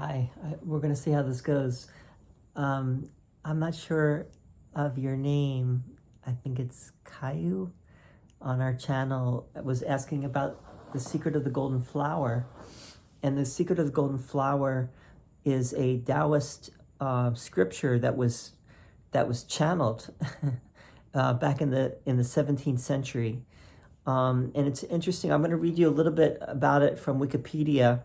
Hi, we're going to see how this goes. I'm not sure of your name. I think it's Caillou on our channel. Was asking about the secret of the golden flower. And the secret of the golden flower is a Taoist scripture that was channeled back in the 17th century. And it's interesting. I'm going to read you a little bit about it from Wikipedia.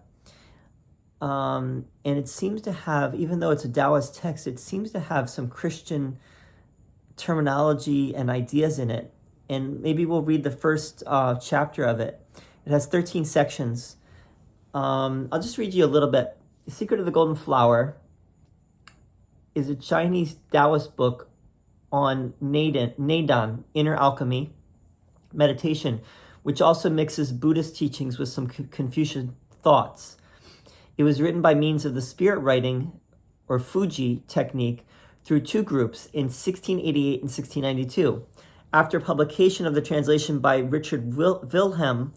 And it seems to have, even though it's a Taoist text, it seems to have some Christian terminology and ideas in it. And maybe we'll read the first chapter of it. It has 13 sections. I'll just read you a little bit. The Secret of the Golden Flower is a Chinese Taoist book on Neidan, inner alchemy, meditation, which also mixes Buddhist teachings with some Confucian thoughts. It was written by means of the spirit writing, or Fuji technique, through two groups in 1688 and 1692. After publication of the translation by Richard Wilhelm,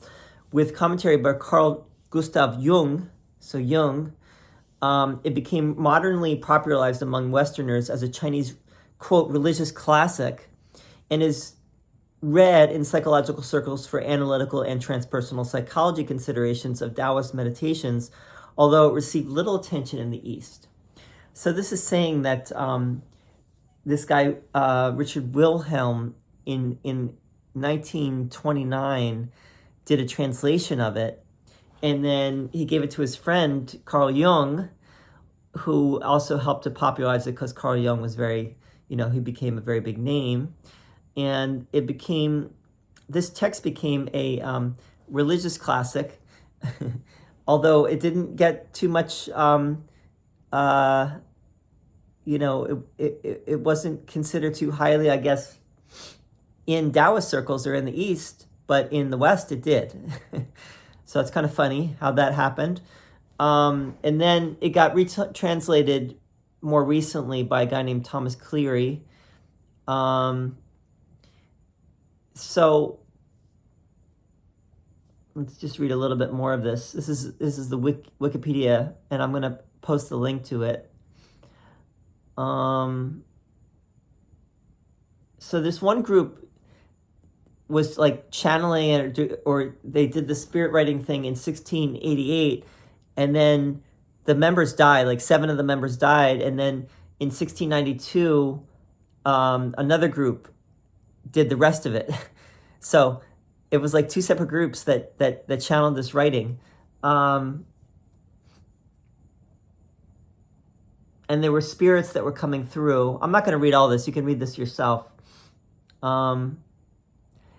with commentary by Carl Gustav Jung, it became modernly popularized among Westerners as a Chinese, quote, religious classic, and is read in psychological circles for analytical and transpersonal psychology considerations of Taoist meditations, although it received little attention in the East. So this is saying that this guy, Richard Wilhelm, in 1929, did a translation of it, and then he gave it to his friend, Carl Jung, who also helped to popularize it because Carl Jung was he became a very big name. And this text became a religious classic, although it didn't get too much, it wasn't considered too highly, I guess, in Taoist circles or in the East, but in the West it did. So it's kind of funny how that happened. And then it got translated more recently by a guy named Thomas Cleary. So let's just read a little bit more of this. This is the Wikipedia, and I'm going to post the link to it. So this one group was like channeling it, or they did the spirit writing thing in 1688, and then the members died, like 7 of the members died, and then in 1692, another group did the rest of it. So it was like 2 separate groups that channeled this writing. And there were spirits that were coming through. I'm not going to read all this. You can read this yourself.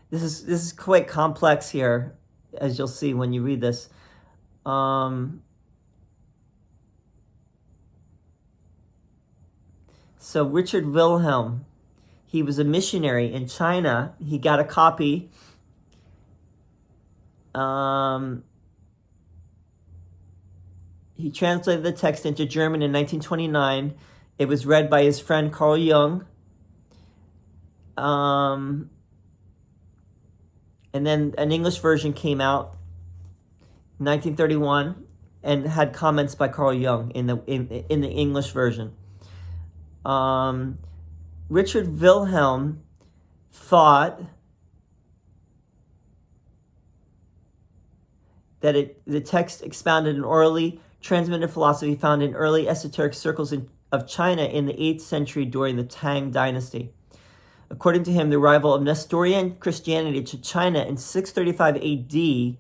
This is quite complex here, as you'll see when you read this. So Richard Wilhelm, he was a missionary in China. He got a copy. He translated the text into German in 1929. It was read by his friend Carl Jung. And then an English version came out in 1931 and had comments by Carl Jung in the English version. Richard Wilhelm thought that the text expounded an orally transmitted philosophy found in early esoteric circles of China in the 8th century during the Tang dynasty. According to him, the arrival of Nestorian Christianity to China in 635 AD in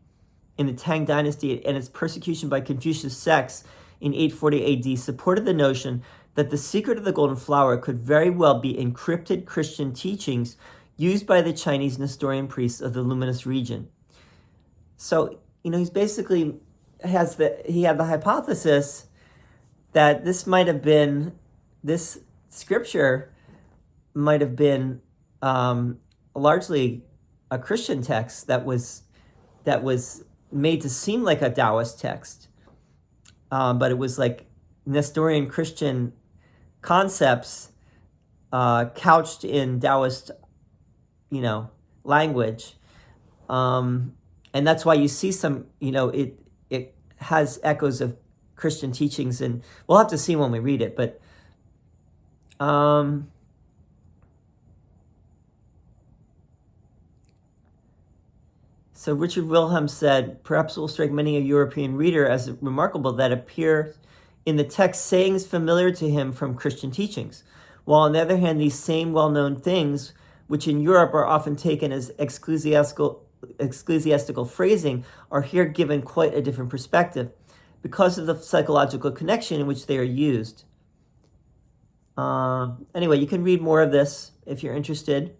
the Tang dynasty and its persecution by Confucius sects in 840 AD supported the notion that the secret of the golden flower could very well be encrypted Christian teachings used by the Chinese Nestorian priests of the luminous region. So, he's basically he had the hypothesis that this scripture might have been largely a Christian text that was made to seem like a Taoist text, but it was like Nestorian Christian concepts couched in Taoist, language, and that's why you see some, it has echoes of Christian teachings, and we'll have to see when we read it, but so Richard Wilhelm said, perhaps it will strike many a European reader as remarkable that appear in the text sayings familiar to him from Christian teachings, while on the other hand, these same well-known things, which in Europe are often taken as ecclesiastical phrasing, are here given quite a different perspective because of the psychological connection in which they are used. Anyway, you can read more of this if you're interested.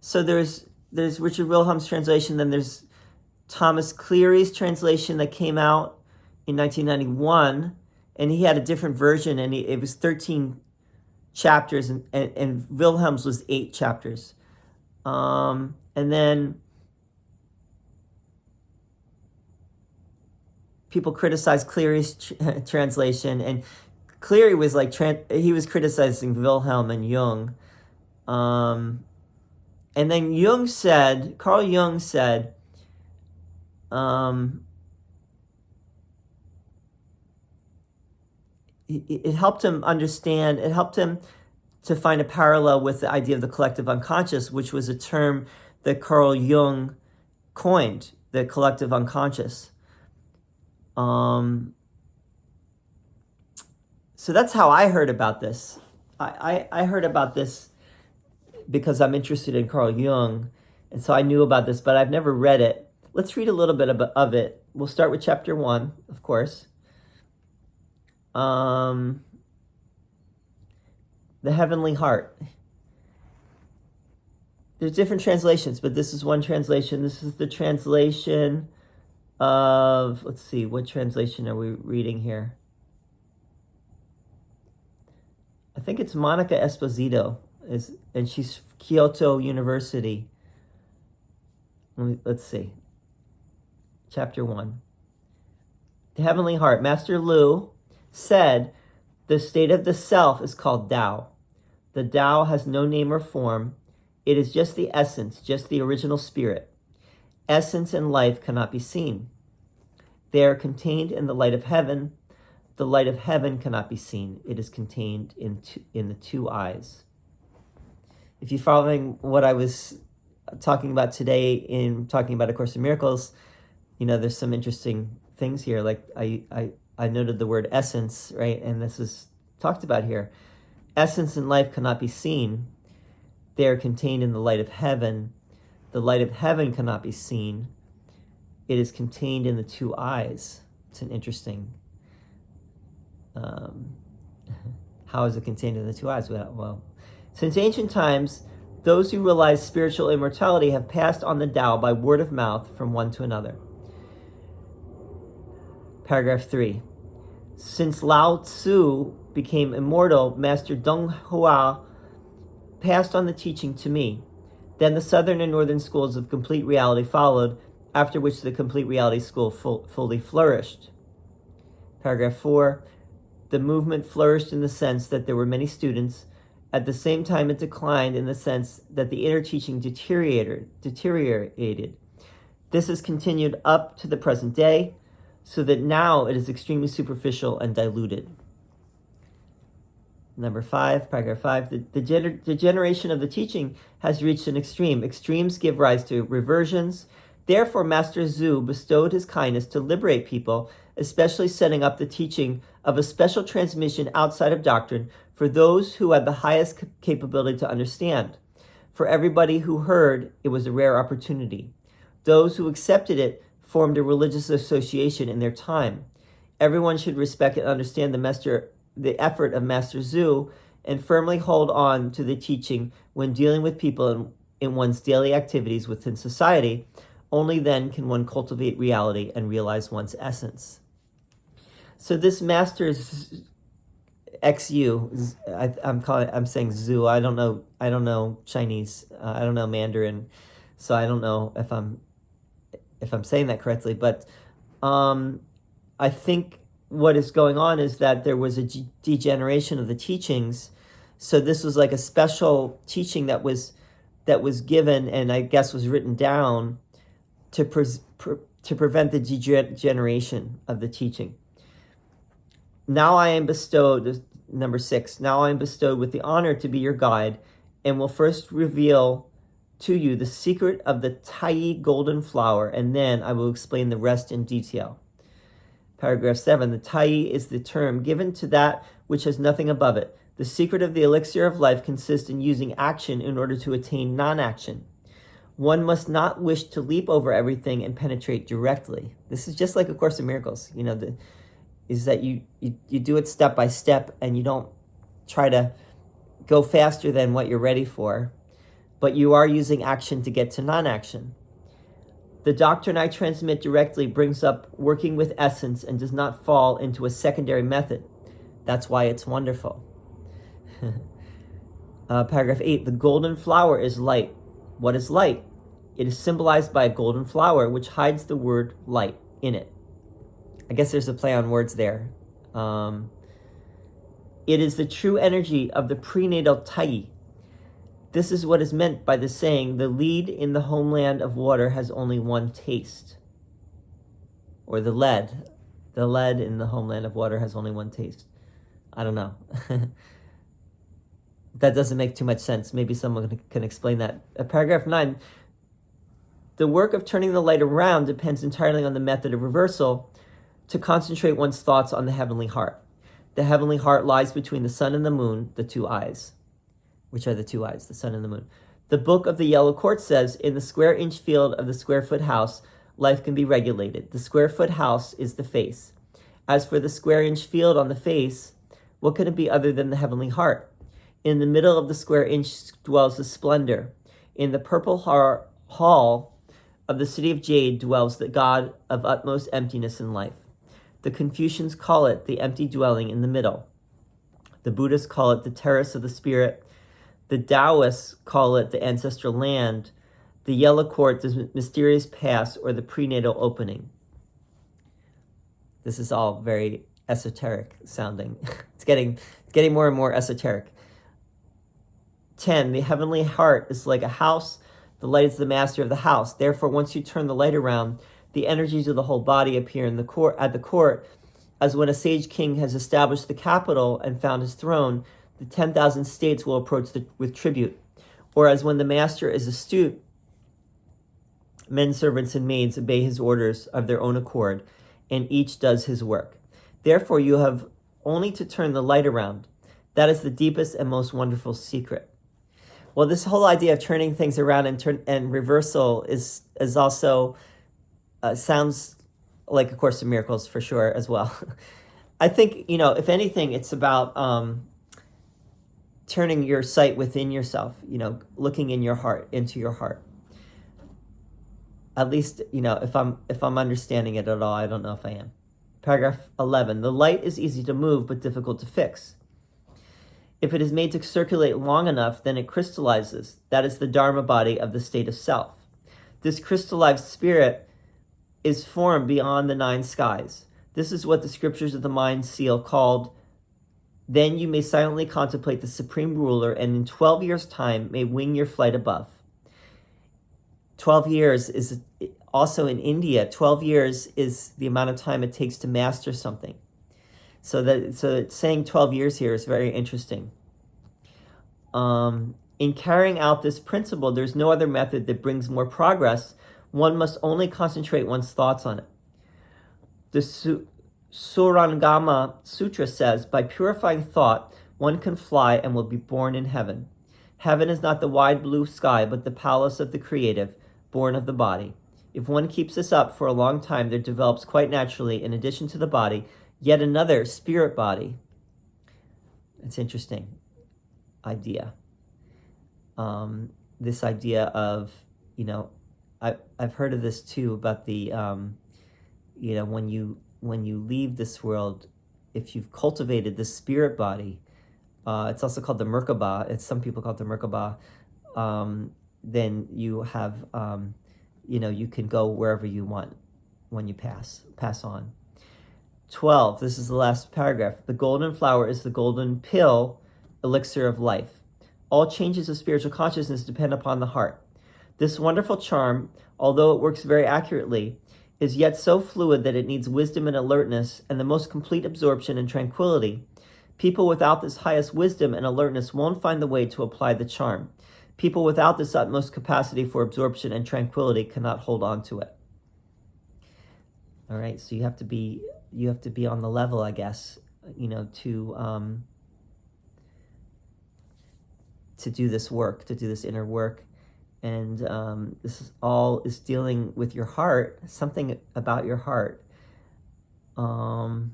So there's Richard Wilhelm's translation, then there's Thomas Cleary's translation that came out in 1991, and he had a different version, and it was 13 chapters, and Wilhelm's was 8 chapters. And then people criticized Cleary's translation, and Cleary was like, he was criticizing Wilhelm and Jung. And then Carl Jung said, it helped him understand, it helped him to find a parallel with the idea of the collective unconscious, which was a term that Carl Jung coined, the collective unconscious. So that's how I heard about this. I heard about this because I'm interested in Carl Jung, and so I knew about this, but I've never read it. Let's read a little bit of it. We'll start with chapter 1, of course. The Heavenly Heart. There's different translations, but this is one translation. This is the translation of, let's see, what translation are we reading here? I think it's Monica Esposito, and she's Kyoto University. Let's see. Chapter 1. The Heavenly Heart. Master Lu said, the state of the self is called Tao. The Tao has no name or form. It is just the essence, just the original spirit. Essence and life cannot be seen. They are contained in the light of heaven. The light of heaven cannot be seen. It is contained in the two eyes. If you're following what I was talking about today in talking about A Course in Miracles, there's some interesting things here. Like I noted the word essence, right? And this is talked about here. Essence and life cannot be seen. They are contained in the light of heaven. The light of heaven cannot be seen. It is contained in the two eyes. It's an interesting... how is it contained in the two eyes? Well, since ancient times, those who realize spiritual immortality have passed on the Tao by word of mouth from one to another. Paragraph 3. Since Lao Tzu became immortal, Master Donghua passed on the teaching to me. Then the southern and northern schools of complete reality followed, after which the complete reality school fully flourished. Paragraph 4. The movement flourished in the sense that there were many students. At the same time, it declined in the sense that the inner teaching deteriorated. This has continued up to the present day, so that now it is extremely superficial and diluted. Number 5, paragraph 5, the degeneration of the teaching has reached an extreme. Extremes give rise to reversions. Therefore, Master Tzu bestowed his kindness to liberate people, especially setting up the teaching of a special transmission outside of doctrine for those who had the highest capability to understand. For everybody who heard, it was a rare opportunity. Those who accepted it formed a religious association in their time. Everyone should respect and understand the effort of Master Tzu and firmly hold on to the teaching when dealing with people in one's daily activities within society. Only then can one cultivate reality and realize one's essence. So this Master's XU, I'm saying Zhu. I don't know Chinese. I don't know Mandarin, so I don't know if I'm saying that correctly. But I think what is going on is that there was a degeneration of the teachings. So this was like a special teaching that was given, and I guess was written down to to prevent the degeneration of the teaching. Now I am bestowed, number 6, now I am bestowed with the honor to be your guide and will first reveal to you the secret of the Tai golden flower, and then I will explain the rest in detail. Paragraph 7, the Tai is the term given to that which has nothing above it. The secret of the elixir of life consists in using action in order to attain non-action. One must not wish to leap over everything and penetrate directly. This is just like A Course in Miracles, is that you do it step by step, and you don't try to go faster than what you're ready for, but you are using action to get to non-action. The doctrine I transmit directly brings up working with essence and does not fall into a secondary method. That's why it's wonderful. Paragraph 8, the golden flower is light. What is light? It is symbolized by a golden flower, which hides the word light in it. I guess there's a play on words there. It is the true energy of the prenatal Tai. This is what is meant by the saying, the lead in the homeland of water has only one taste. Or the lead in the homeland of water has only one taste. I don't know. That doesn't make too much sense. Maybe someone can explain that. Paragraph 9, the work of turning the light around depends entirely on the method of reversal to concentrate one's thoughts on the heavenly heart. The heavenly heart lies between the sun and the moon, the two eyes. Which are the two eyes, the sun and the moon. The book of the yellow quartz says, in the square inch field of the square foot house, life can be regulated. The square foot house is the face. As for the square inch field on the face, what can it be other than the heavenly heart? In the middle of the square inch dwells the splendor. In the purple hall of the city of jade dwells the God of utmost emptiness in life. The Confucians call it the empty dwelling in the middle. The Buddhists call it the terrace of the spirit. The Taoists call it the ancestral land. The yellow quartz is mysterious pass, or the prenatal opening. This is all very esoteric sounding. It's getting more and more esoteric. 10, the heavenly heart is like a house. The light is the master of the house. Therefore, once you turn the light around, the energies of the whole body appear in the court, at the court, as when a sage king has established the capital and found his throne, the 10,000 states will approach with tribute. Or as when the master is astute, men, servants, and maids obey his orders of their own accord, and each does his work. Therefore, you have only to turn the light around. That is the deepest and most wonderful secret. Well, this whole idea of turning things around and reversal is also sounds like A Course in Miracles for sure as well. I think, if anything, it's about turning your sight within yourself, looking in your heart, into your heart. At least, if I'm understanding it at all, I don't know if I am. Paragraph 11, the light is easy to move but difficult to fix. If it is made to circulate long enough, then it crystallizes. That is the Dharma body of the state of self. This crystallized spirit is formed beyond the 9 skies. This is what the scriptures of the mind seal called, then you may silently contemplate the supreme ruler, and in 12 years' time may wing your flight above. 12 years is also in India. 12 years is the amount of time it takes to master something. So saying 12 years here is very interesting. In carrying out this principle, there's no other method that brings more progress. One must only concentrate one's thoughts on it. The Surangama Sutra says, by purifying thought, one can fly and will be born in heaven. Heaven is not the wide blue sky, but the palace of the creative, born of the body. If one keeps this up for a long time, there develops quite naturally, in addition to the body, yet another spirit body. It's interesting idea. This idea of, I've heard of this too, about the, when you leave this world, if you've cultivated this spirit body, it's also called the Merkaba. Some people call it the Merkaba. Then you have, you can go wherever you want when you pass on. 12, this is the last paragraph. The golden flower is the golden pill, elixir of life. All changes of spiritual consciousness depend upon the heart. This wonderful charm, although it works very accurately, is yet so fluid that it needs wisdom and alertness and the most complete absorption and tranquility. People without this highest wisdom and alertness won't find the way to apply the charm. People without this utmost capacity for absorption and tranquility cannot hold on to it. All right, so you have to be on the level, I guess, to do this work, to do this inner work. And this is dealing with your heart, something about your heart. And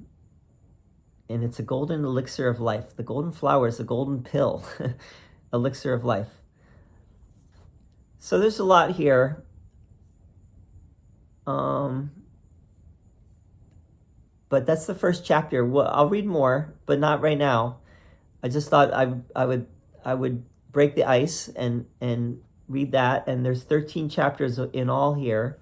it's a golden elixir of life. The golden flower is a golden pill, elixir of life. So there's a lot here. But that's the first chapter. Well, I'll read more, but not right now. I just thought I would break the ice and read that. And there's 13 chapters in all here.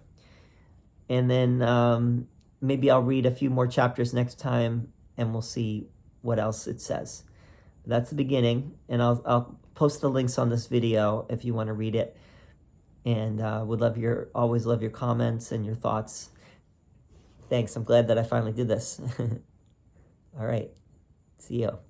And then maybe I'll read a few more chapters next time, and we'll see what else it says. That's the beginning, and I'll post the links on this video if you want to read it. And would always love your comments and your thoughts. Thanks. I'm glad that I finally did this. All right. See you.